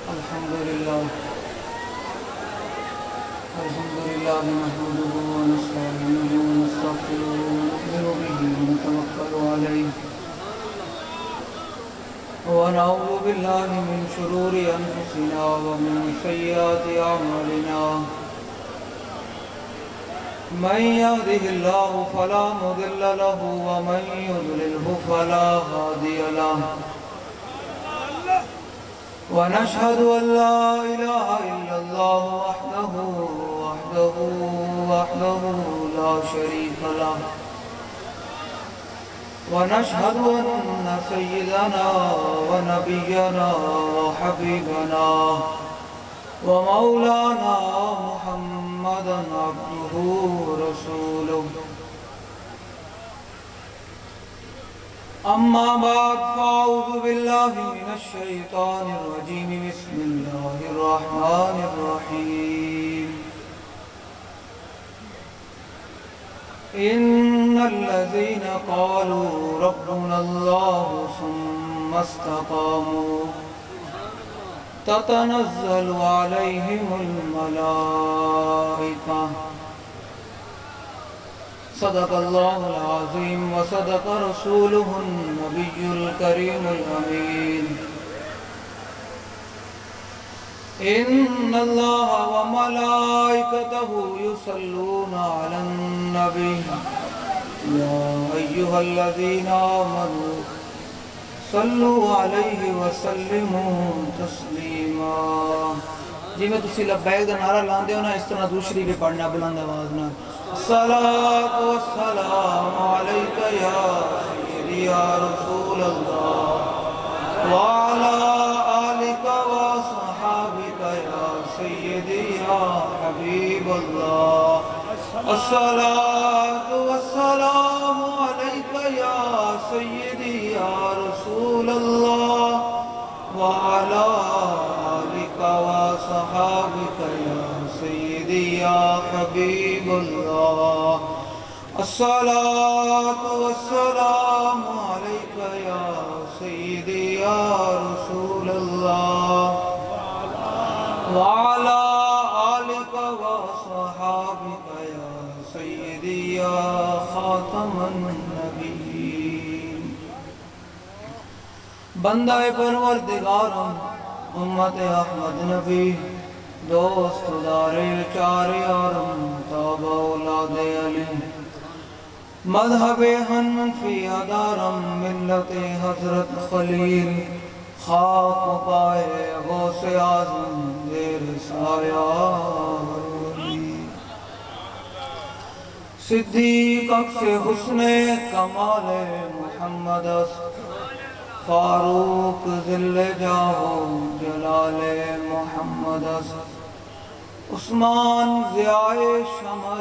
الحمد لله نحمده ونستعينه ونستغفره ونؤمن به ونتوكل عليه ونعوذ بالله من شرور أنفسنا ومن سيئات أعمالنا من يهده الله فلا مضل له ومن يضلله فلا هادي له ونشهد أن لا إله إلا الله وحده لا شريك له ونشهد أن سيدنا ونبينا وحبيبنا ومولانا محمدا عبده ورسوله أما بعد فأعوذ بالله من الشيطان الرجيم بسم الله الرحمن الرحيم إن الذين قالوا ربنا الله ثم استقاموا تتنزل عليهم الملائكة صدق الله العظيم وصدق رسوله النبي الكريم الأمين إن الله وملائكته يصلون على النبي يا أيها الذين آمنوا صلوا عليه وسلموا تسليما جی میں تسی لبیک دا نعرہ لاندے ہو نا اس طرح دوسری بھی پڑھنا بلند آواز نا الصلاة والسلام علیکہ یا سیدی یا رسول اللہ وعلا آلک وصحابک یا سیدی یا حبیب اللہ الصلاة والسلام علیکہ یا سیدی یا رسول اللہ وعلا آلک وصحابک یا سیدی یا حبیب اللہ الصلاة والسلام علیکہ یا سیدی یا رسول اللہ وعلا آلک وصحابک یا سیدی یا خاتم النبیین بندہ پروردگارم امت احمد نبی دوست دارے چار یارم تابع اولاد علی مذہب حنفی ادارم ملت حضرت خلیل خاک پائے غوث اعظم زیر سایہ ولی صدیق اکس حسن کمال محمد فاروق ذل جاہو جلال محمد عثمان ضیاء شمع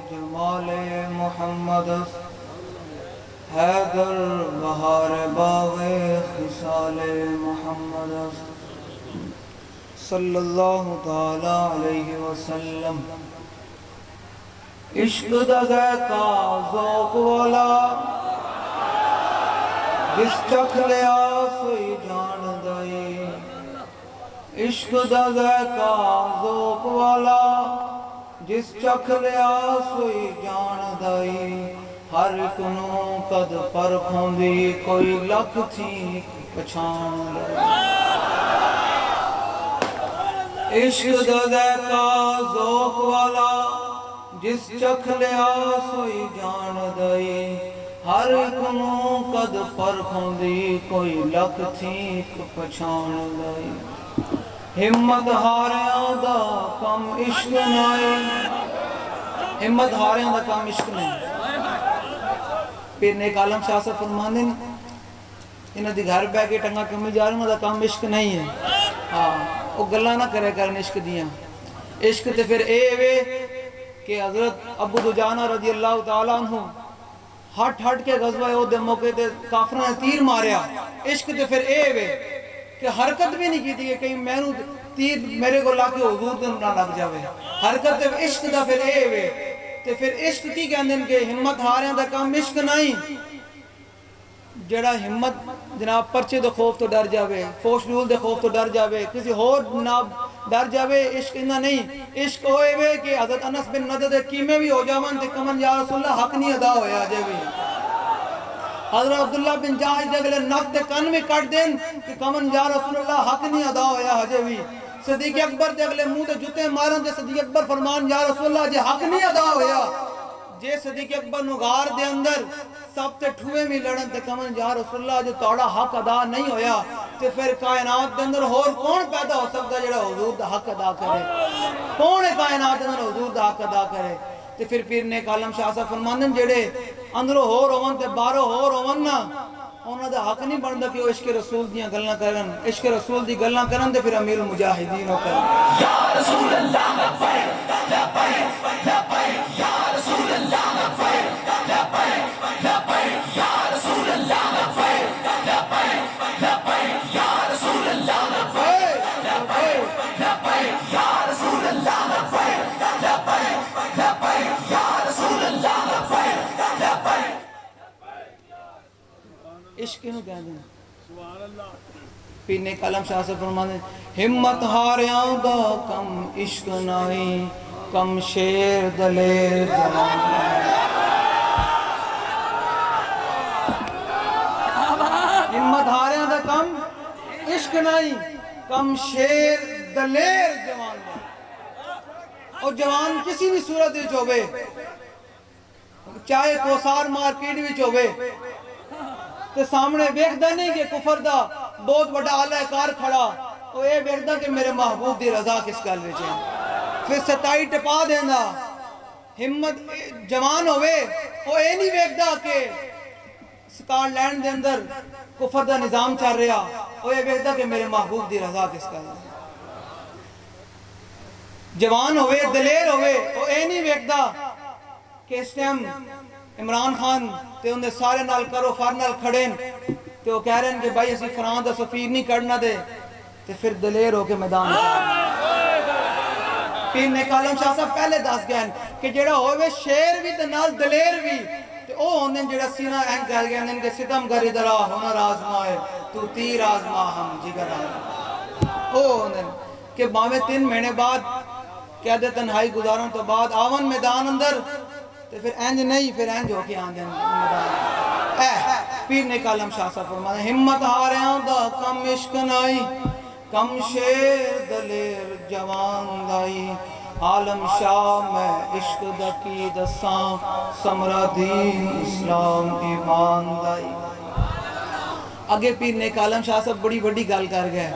جمال محمد حیدر بہار باغ خصال محمد صلی اللہ تعالی علیہ وسلم عشق دغے کا ذوق والا جس چکھ لیا سوئی جان دائی عشق دغے کا ذوق والا جس چکھ لیا سوئی جان دائی ہر کنو قد پر کھوندی کوئی لکھ تھی پچھان لائی عشق دغے کا ذوق والا جس چکھ لیا سوئی جان دائی ہر کنو قد پر کھوندی کوئی لکھ تھی پچھان لائی ہمت ہاریاں دا کم عشق نائے ہمت ہاریاں دا کم عشق نہیں پھر نیک عالم شاہ صاحب فرماندے انہاں دی گھر بے کے ٹنگا کمی جا رہا دا کم عشق نہیں ہے وہ گلہ نہ کرے کرن عشق دیاں عشق تے پھر اے وے کہ حضرت ابو دجانہ رضی اللہ تعالیٰ عنہ ہٹ کے غزوہ احد دے موقع تے کافروں نے تیر ماریا عشق تے پھر اے وے کہ حرکت بھی نہیں کی تھی کہ کہیں میں تیر میرے کو لا کے حضور تے نہ لگ جاوے حرکت تے عشق دا پھر اے وے تے پھر عشق کی کہندے کہ ہمت ہاریاں دا کام عشق نہیں جڑا ہمت جناب پرچے دے خوف تو ڈر جاوے، فوش رول دے خوف تو ڈر جاوے، کسی اور جناب ڈر جاوے، عشق انہا نہیں، عشق ہوئے وے کہ حضرت انس بن ندر دے کیمیں بھی ہو جاون تے کمن یا رسول اللہ حق نہیں ادا ہویا جے بھی۔ حضرت عبداللہ بن جاہج دے اگلے نک دے کن میں کٹ دین کہ کمن یا رسول اللہ حق نہیں ادا ہویا جے بھی۔ صدیق اکبر دے اگلے منہ دے جتے مارن دے صدیق اکبر فرمان یا رسول اللہ جے حق نہیں ادا ہویا، جے صدیق اکبر نو غار دے اندر سب تے ٹھوئے میں لڑن تے کمن یا رسول اللہ جو توڑا حق ادا نہیں ہویا تے پھر کائنات دے اندر اور کون پیدا ہو سکتا جڑا حضور دا حق ادا کرے؟ کون ہے کائنات دے اندر حضور دا حق ادا کرے؟ تے پھر پیر نیک عالم شاہ صاحب فرماندن جڑے اندروں ہور ہون تے باہروں ہور ہون نا، انہاں دا حق نہیں بندا کہ وہ عشق رسول دیاں گلاں کرن، عشق رسول دی گلاں کرن تے پھر امیر المجاہدین ہو کرن۔ یا رسول اللہ لبیک لبیک لبیک یا رسول اللہ لبیک لبیک لبیک یا رسول اللہ لبیک لبیک لبیک یا رسول اللہ لبیک لبیک لبیک یا رسول اللہ لبیک لبیک لبیک یا رسول اللہ لبیک لبیک۔ عشق کیوں کہہ دیں؟ سبحان اللہ۔ پینے کلم شاہ سے فرمانے ہمت ہاریاں دا کم عشق نائی، کم شیر دلیر جوان ہمت ہاریاں دا کم عشق نائی، کم شیر دلیر جوان اور جوان کسی بھی صورت وچ ہوئے، چاہے کوسار مارکیٹ وچ ہوئے تے سامنے ویکھدا نہیں کہ کفر دا بہت بڑا اعلی کار کھڑا، وہ اے ویکھدا کہ میرے محبوب دی رضا کس گل وچ ہے، پھر ستائی ٹپا دیندا۔ ہمت جوان ہوئے وہ اے نہیں ویکھدا کہ سکار لینڈ دے اندر کفر دا نظام چل رہا، وہ اے ویکھدا کہ میرے محبوب دی رضا کس گل ہے۔ جوان ہوئے دلیر ہوئے وہ اے نہیں ویکھدا کہ اس ٹائم عمران خان تے انہیں سارے نال کرو فار نال کھڑیں تے وہ کہہ رہے ہیں کہ بھائی اسی فران دا سفیر نہیں کرنا دے تے پھر دلیر ہو کے میدان پیر نیک عالم شاہ صاحب پہلے دس گئے کہ جڑا ہوئے شیر بھی تے نال دلیر بھی تے او ہوندے جڑا سینہ اینگ کہہ گئے ہیں کہ ستم گر ادرا ہنر آزمائے تو تیر آزما ہم جگر آزما، او ہوندے کہ باویں 3 مہینے بعد قید تنہائی گزارن تو بعد آون میدان اندر تو پھر اینج نہیں، پھر اینج ہو کے آن جائیں۔ پیر نیک عالم شاہ صاحب فرماتے ہیں ہمت ہاریاں دا کم عشق نائی، کم شیر دلیر جوان دائی، عالم شاہ میں عشق دا کی دساں، سمرہ دین اسلام ایمان دائی۔ آگے پیر نیک عالم شاہ صاحب بڑی بڑی گل کر گئے،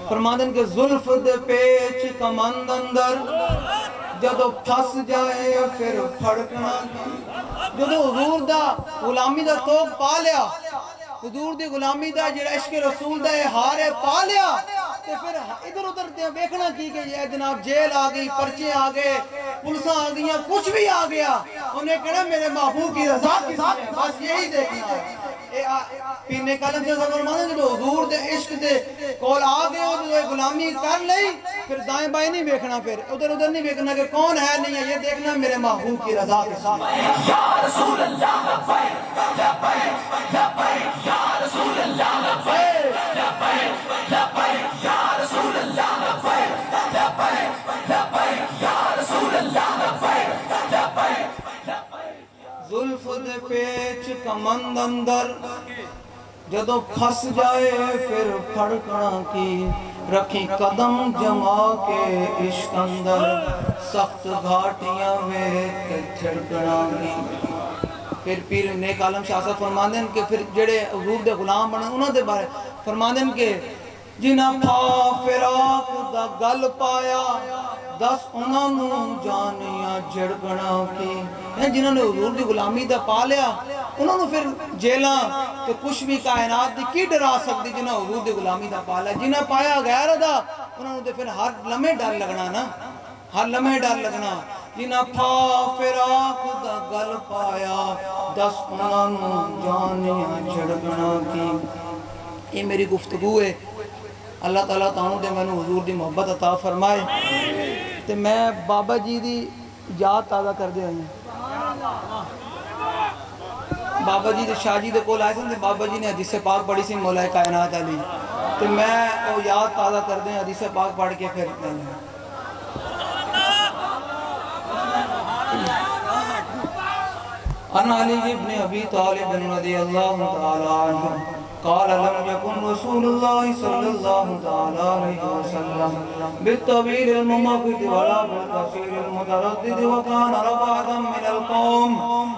فرماتے ہیں کہ زلف دے پیچ کمند اندر جدو پھس جائے پھر پھڑکنا، جدو حضور دا غلامی دا توق پا لیا، حضور دی غلامی دا جڑا عشق رسول دا ہارے پا لیا، تو پھر ادھر ادھر دیکھنا کی کہ یہ جناب جیل آگئی، پرچے آگئے، پلساں آگئیاں، کچھ بھی آگیا، انہیں کہنا میرے محبوب کی رضا کی ساتھ، بس یہی دیکھنا ہے۔ پینے کلم سے سفر مانا جب حضور دے عشق دے کول آگئے ہو تو غلامی کر لئی، پھر دائیں بائیں نہیں بیکھنا، پھر ادھر ادھر نہیں بیکھنا کہ کون ہے نہیں ہے، یہ دیکھنا میرے محبوب کی رضا کے ساتھ۔ یا رسول اللہ لبیک لبیک لبیک یا رسول اللہ لبیک لبیک لبیک یا رسول اللہ لبیک لبیک لبیک یا رسول اللہ لبیک لبیک۔ زلف دے پیچ کمند اندر جدو پھس جائے پھر پھڑکنا کی، رکھی قدم جما کے عشق اندر، سخت گھاٹیاں میں چھڑکنا کی۔ پھر پیر نیک عالم شاہ صاحب فرماندے ہیں کہ پھر جڑے حضور دے غلام بنے انہوں دے بارے فرماندے ہیں کہ جنہ پھا فراق دا گل پایا، دس انہوں نے جانیاں جھڑکنا کی، جنہوں نے حضور دی غلامی دا پا لیا انہوں نے پھر جیلاں تو کچھ بھی کائنات دی کی ڈرا سکتی جنہوں نے حضور دی غلامی دا پا لیا، جنہوں پایا غیر دا انہوں نے پھر ہر لمحے ڈر لگنا نا، ہر لمحے ڈر لگنا۔ جنہ پھا فراق دا گل پایا، دس انہوں نے جانیاں جھڑکنا کی۔ یہ میری گفتگو ہے، اللہ تعالیٰ تعالیٰ دے میں حضور دی محبت عطا فرمائے، تے میں بابا جی دی یاد تازہ کر دے آئی ہیں۔ بابا جی شاہ جی دے کول آئے سن تے بابا جی نے حدیث پاک پڑھی سی مولا کائنات علی تو میں وہ یاد تازہ کر دیں حدیث پاک پڑھ کے پھر عن علی ابن ابی طالب رضی اللہ تعالی عنہ قال لم يكن رسول الله صلى الله عليه وسلم بالطويل الممقت ولا بالقصير المتردد وكان ربعا من القوم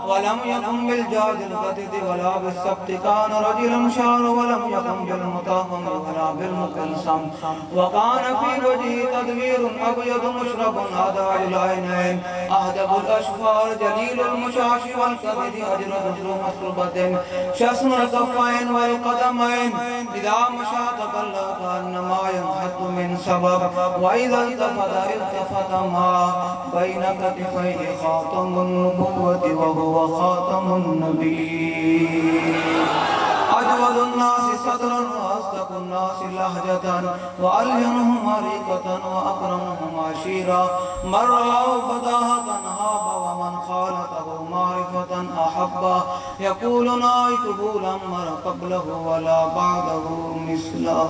ولم يكن بالجاد القتد ولا بالسبت كان رجلا شعر ولم يكن بالمطهم ولا بالمكلسم وكان في وجهه تدوير ابيض مشرب اداج العينين اهدب الاشفار جليل المشاش والكبد اجرد ذو مسربة شسن الكفين والقدمين اذا مشى تقلب كانما ينحط من سبب واذا التفت ما بين كتفيه خاتم النبوة وهو خاتم النبي أجود الناس صدرا وأصدق الناس لهجة وألينهم عريقة وأكرمهم عشيرا من رآه بداهة هاب ومن خالته معرفة أحبه يقول نائته لم أر قبله ولا بعده مثله